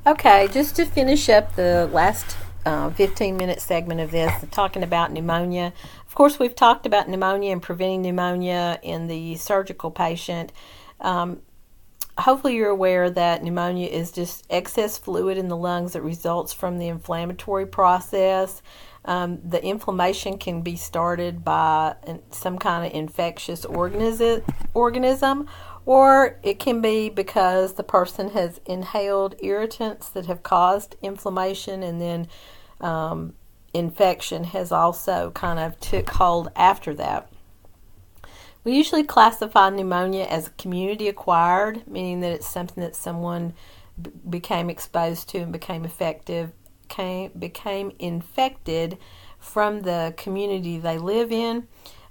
Okay, just to finish up the last 15-minute segment of this, talking about pneumonia. Of course, we've talked about pneumonia and preventing pneumonia in the surgical patient. Um, Hopefully, you're aware that pneumonia is just excess fluid in the lungs that results from the inflammatory process. The inflammation can be started by some kind of infectious organism, or it can be because the person has inhaled irritants that have caused inflammation, and then infection has also kind of took hold after that. We usually classify pneumonia as community acquired, meaning that it's something that someone became exposed to and became infected from the community they live in.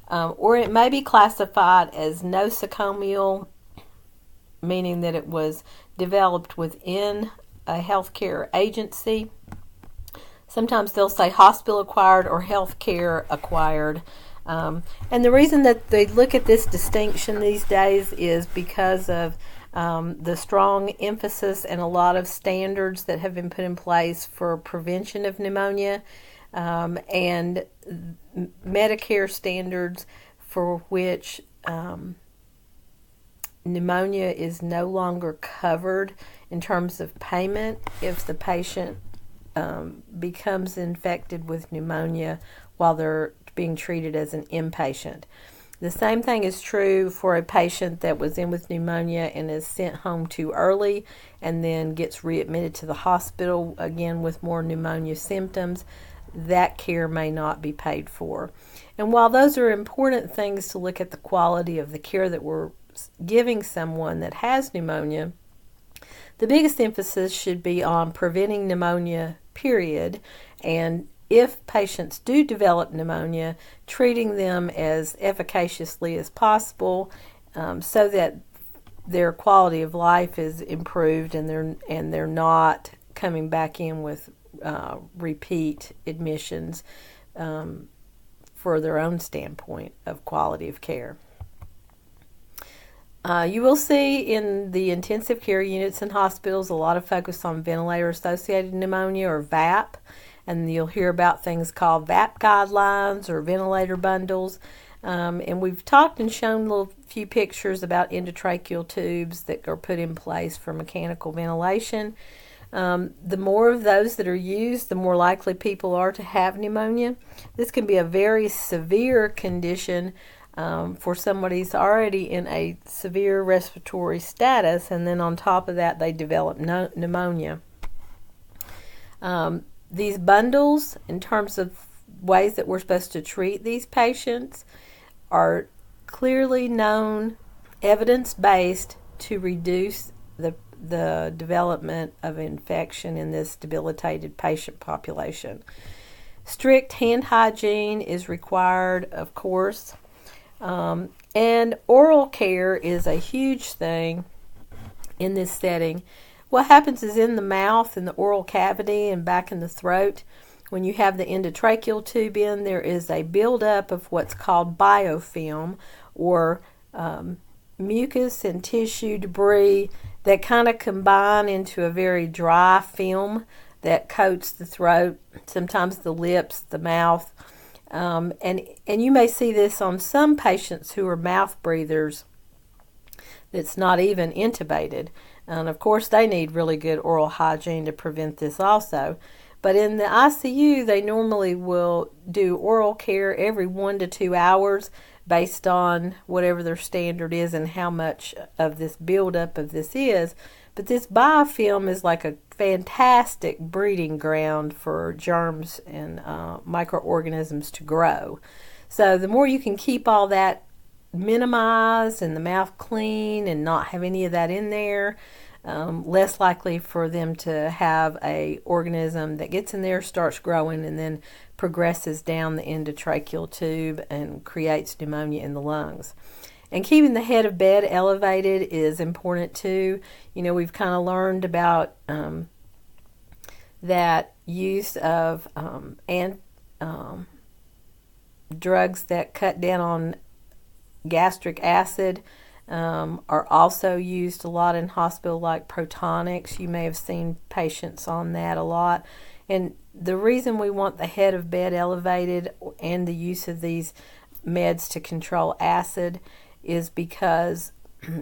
Or it may be classified as nosocomial, meaning that it was developed within a healthcare agency. Sometimes they'll say hospital acquired or healthcare acquired. And the reason that they look at this distinction these days is because of the strong emphasis and a lot of standards that have been put in place for prevention of pneumonia, and Medicare standards for which pneumonia is no longer covered in terms of payment if the patient becomes infected with pneumonia while they're being treated as an inpatient. The same thing is true for a patient that was in with pneumonia and is sent home too early and then gets readmitted to the hospital again with more pneumonia symptoms. That care may not be paid for. And while those are important things to look at the quality of the care that we're giving someone that has pneumonia, the biggest emphasis should be on preventing pneumonia, period, and if patients do develop pneumonia, treating them as efficaciously as possible, so that their quality of life is improved and they're not coming back in with repeat admissions for their own standpoint of quality of care. You will see in the intensive care units in hospitals a lot of focus on ventilator-associated pneumonia, or VAP, and you'll hear about things called VAP guidelines or ventilator bundles. And we've talked and shown a few pictures about endotracheal tubes that are put in place for mechanical ventilation. The more of those that are used, the more likely people are to have pneumonia. This can be a very severe condition for somebody who's already in a severe respiratory status, and then on top of that they develop pneumonia. These bundles, in terms of ways that we're supposed to treat these patients, are clearly known, evidence-based, to reduce the development of infection in this debilitated patient population. Strict hand hygiene is required, of course, and oral care is a huge thing in this setting. What happens is in the mouth, in the oral cavity, and back in the throat, when you have the endotracheal tube in, there is a buildup of what's called biofilm, or mucus and tissue debris that kind of combine into a very dry film that coats the throat, sometimes the lips, the mouth. And you may see this on some patients who are mouth breathers that's not even intubated. And of course, they need really good oral hygiene to prevent this also. But in the ICU, they normally will do oral care every 1 to 2 hours based on whatever their standard is and how much of this buildup of this is. But this biofilm is like a fantastic breeding ground for germs and microorganisms to grow. So the more you can keep all that minimized and the mouth clean and not have any of that in there, less likely for them to have a organism that gets in there, starts growing, and then progresses down the endotracheal tube and creates pneumonia in the lungs. And keeping the head of bed elevated is important too. You know, we've kind of learned about that use of drugs that cut down on gastric acid are also used a lot in hospital, like protonics. You may have seen patients on that a lot. And the reason we want the head of bed elevated and the use of these meds to control acid is because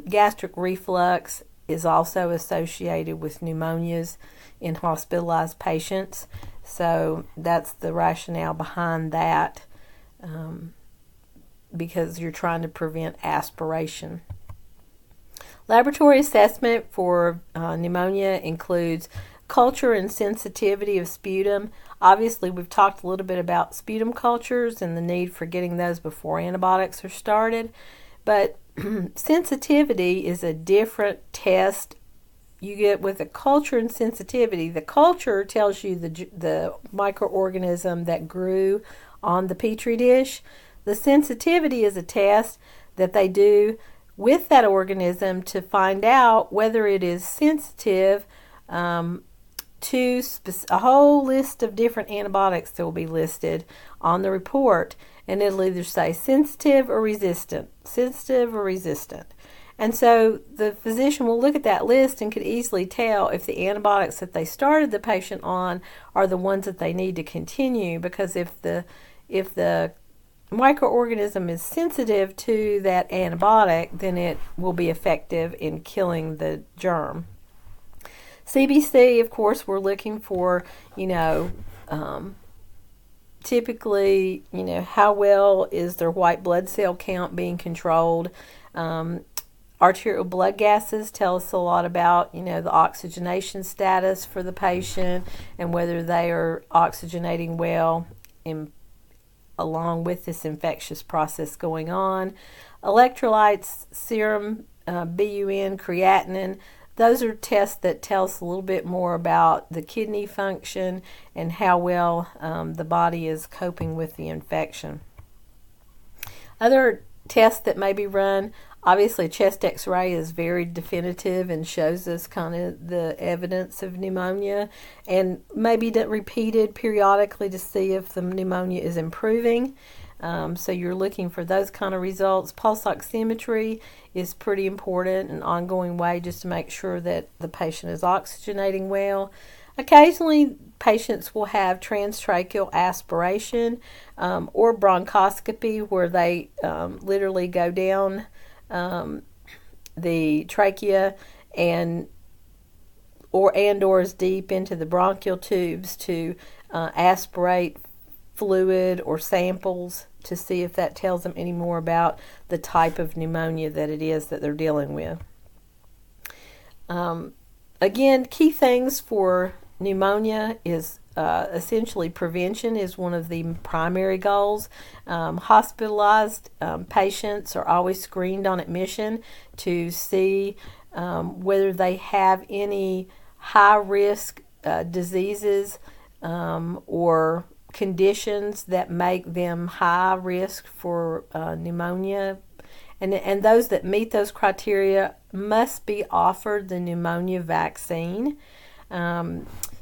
gastric reflux is also associated with pneumonias in hospitalized patients. So that's the rationale behind that, because you're trying to prevent aspiration. Laboratory assessment for pneumonia includes culture and sensitivity of sputum. Obviously, we've talked a little bit about sputum cultures and the need for getting those before antibiotics are started. But sensitivity is a different test you get with a culture and sensitivity. The culture tells you the microorganism that grew on the petri dish. The sensitivity is a test that they do with that organism to find out whether it is sensitive to a whole list of different antibiotics that will be listed on the report, and it'll either say sensitive or resistant, sensitive or resistant. And so the physician will look at that list and could easily tell if the antibiotics that they started the patient on are the ones that they need to continue, because if the microorganism is sensitive to that antibiotic, then it will be effective in killing the germ. CBC, of course, we're looking for, typically, how well is their white blood cell count being controlled. Arterial blood gases tell us a lot about, the oxygenation status for the patient and whether they are oxygenating well along with this infectious process going on. Electrolytes, serum, BUN, creatinine, those are tests that tell us a little bit more about the kidney function and how well the body is coping with the infection. Other tests that may be run, obviously chest x-ray is very definitive and shows us kind of the evidence of pneumonia, and maybe repeated periodically to see if the pneumonia is improving. So you're looking for those kind of results. Pulse oximetry is pretty important, an ongoing way just to make sure that the patient is oxygenating well. Occasionally, patients will have transtracheal aspiration or bronchoscopy, where they literally go down the trachea and or as deep into the bronchial tubes to aspirate fluid or samples to see if that tells them any more about the type of pneumonia that it is that they're dealing with. Again, key things for pneumonia is essentially prevention is one of the primary goals. Hospitalized patients are always screened on admission to see whether they have any high-risk diseases or conditions that make them high risk for pneumonia. And those that meet those criteria must be offered the pneumonia vaccine.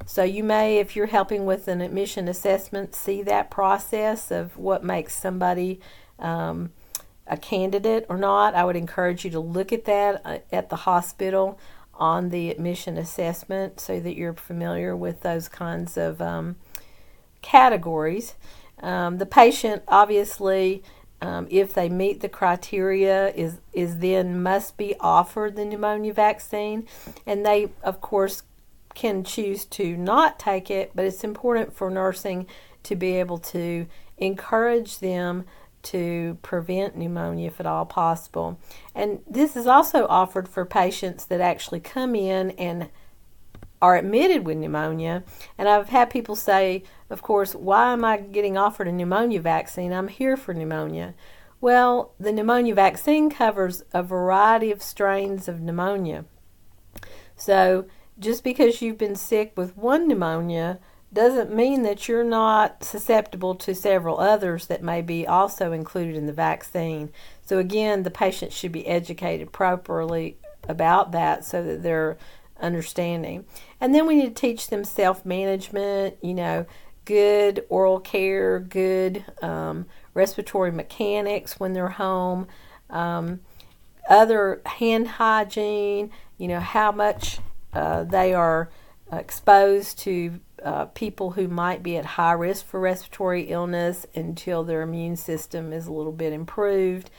So you may, if you're helping with an admission assessment, see that process of what makes somebody a candidate or not. I would encourage you to look at that at the hospital on the admission assessment so that you're familiar with those kinds of categories. The patient, obviously, if they meet the criteria, is then must be offered the pneumonia vaccine, and they, of course, can choose to not take it, but it's important for nursing to be able to encourage them to prevent pneumonia if at all possible. And this is also offered for patients that actually come in and are admitted with pneumonia. And I've had people say, of course, why am I getting offered a pneumonia vaccine? I'm here for pneumonia. Well, the pneumonia vaccine covers a variety of strains of pneumonia. So just because you've been sick with one pneumonia doesn't mean that you're not susceptible to several others that may be also included in the vaccine. So again, the patient should be educated properly about that so that they're understanding. And then we need to teach them self-management, good oral care, good respiratory mechanics when they're home, other hand hygiene, how much they are exposed to people who might be at high risk for respiratory illness until their immune system is a little bit improved.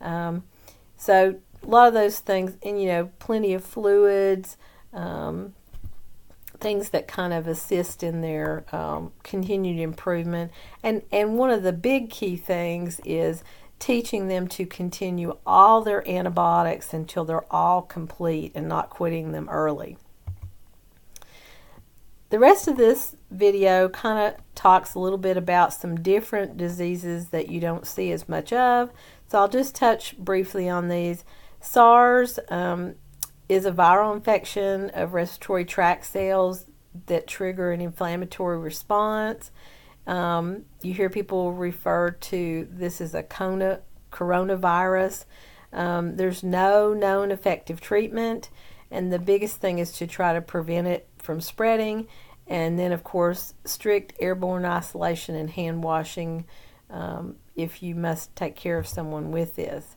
So a lot of those things, and plenty of fluids, things that kind of assist in their continued improvement. And one of the big key things is teaching them to continue all their antibiotics until they're all complete and not quitting them early. The rest of this video kind of talks a little bit about some different diseases that you don't see as much of. So I'll just touch briefly on these. SARS is a viral infection of respiratory tract cells that trigger an inflammatory response. You hear people refer to this as a coronavirus. There's no known effective treatment, and the biggest thing is to try to prevent it from spreading, and then of course strict airborne isolation and hand washing if you must take care of someone with this.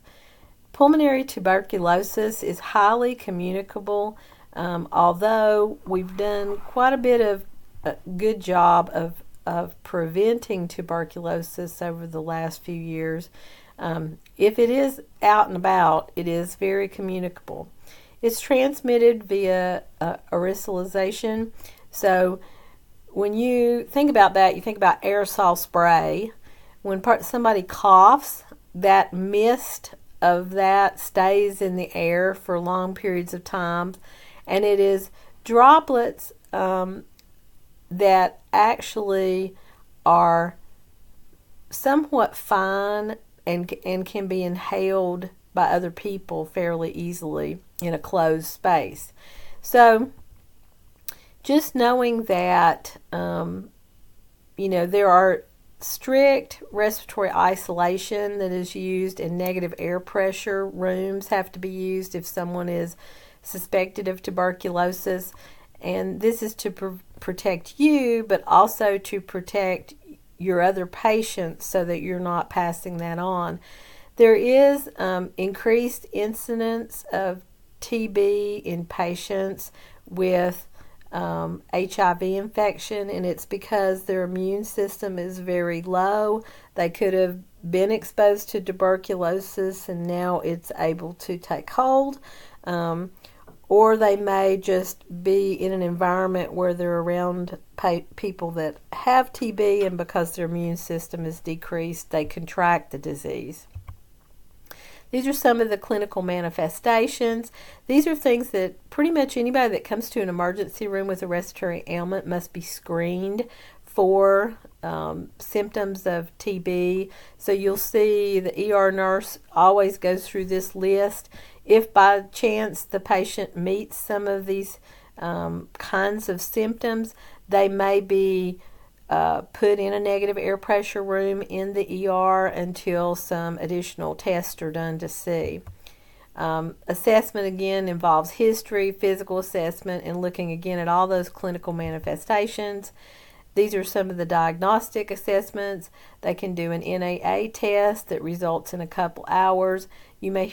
Pulmonary tuberculosis is highly communicable, although we've done quite a bit of a good job of preventing tuberculosis over the last few years. If it is out and about, it is very communicable. It's transmitted via aerosolization. So when you think about that, you think about aerosol spray. When somebody coughs, that mist of that stays in the air for long periods of time, and it is droplets that actually are somewhat fine and can be inhaled by other people fairly easily in a closed space. So just knowing that there are strict respiratory isolation that is used, and negative air pressure rooms have to be used if someone is suspected of tuberculosis, and this is to protect you, but also to protect your other patients so that you're not passing that on. There is increased incidence of TB in patients with HIV infection, and it's because their immune system is very low. They could have been exposed to tuberculosis and now it's able to take hold, or they may just be in an environment where they're around people that have TB, and because their immune system is decreased, they contract the disease. These are some of the clinical manifestations. These are things that pretty much anybody that comes to an emergency room with a respiratory ailment must be screened for symptoms of TB. So you'll see the ER nurse always goes through this list. If by chance the patient meets some of these kinds of symptoms, they may be put in a negative air pressure room in the ER until some additional tests are done to see. Assessment again involves history, physical assessment, and looking again at all those clinical manifestations. These are some of the diagnostic assessments. They can do an NAA test that results in a couple hours. You may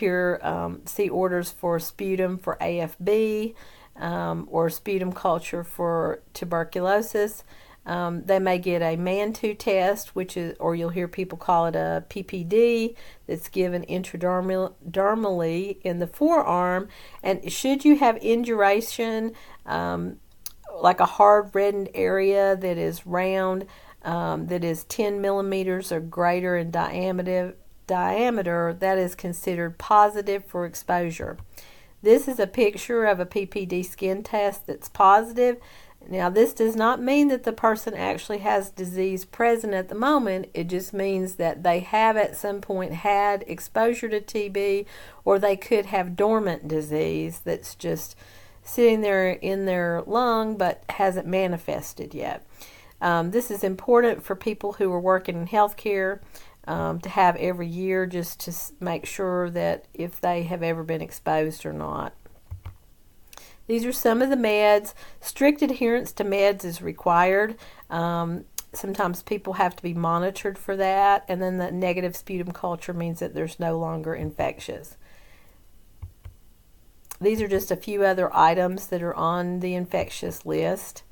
see orders for sputum for AFB or sputum culture for tuberculosis. They may get a Mantoux test, or you'll hear people call it a PPD, that's given intradermally in the forearm. And should you have induration, like a hard reddened area that is round, that is 10 millimeters or greater in diameter, that is considered positive for exposure. This is a picture of a PPD skin test that's positive. Now, this does not mean that the person actually has disease present at the moment. It just means that they have at some point had exposure to TB, or they could have dormant disease that's just sitting there in their lung but hasn't manifested yet. This is important for people who are working in healthcare to have every year, just to make sure that if they have ever been exposed or not. These are some of the meds. Strict adherence to meds is required. Sometimes people have to be monitored for that. And then the negative sputum culture means that there's no longer infectious. These are just a few other items that are on the infectious list.